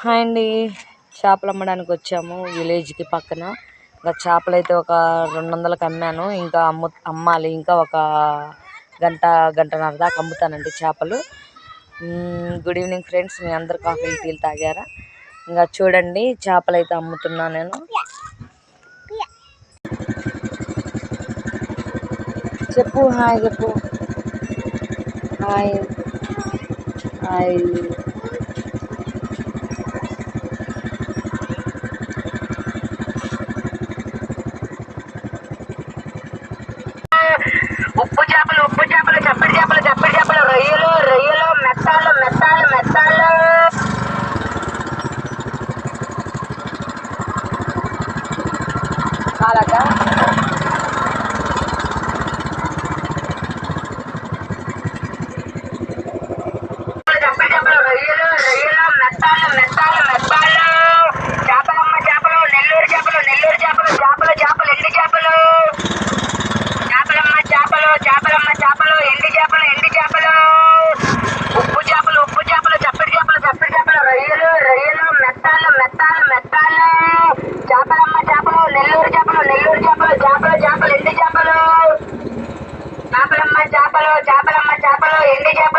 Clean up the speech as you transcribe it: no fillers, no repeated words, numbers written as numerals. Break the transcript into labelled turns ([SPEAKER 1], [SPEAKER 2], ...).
[SPEAKER 1] Hi అండి, చేపలు అమ్మడానికి వచ్చాము విలేజ్కి పక్కన. ఇంకా చేపలు అయితే ఒక 200కి అమ్మాను. ఇంకా అమ్మాలి, ఇంకా ఒక గంటన్నర దాకా అమ్ముతానండి చేపలు. గుడ్ ఈవినింగ్ ఫ్రెండ్స్, మీ అందరు కాఫీలు టీలు తాగారా? ఇంకా చూడండి, చేపలు అయితే అమ్ముతున్నా నేను. చెప్పు హాయ్, చెప్పు హాయ్ హాయ్. ఉప్పు చేపలు, చప్పటి చేపలు, రొయ్యలు, మెత్తాలు. అలాగా రొయ్యలు, మెత్తాలు. చేపలు, నెల్లూరు చేపలు, ఎండు చేపలు. ఎండు చేపలు. ఉప్పు చేపలు, చప్పటి చేపలు, రొయ్యలు, మెత్తాలు. చేపలు, నెల్లూరు చేపలు, ఎండు చేపలు. చేపలమ్మ చేపలు, ఎండు చేపలు.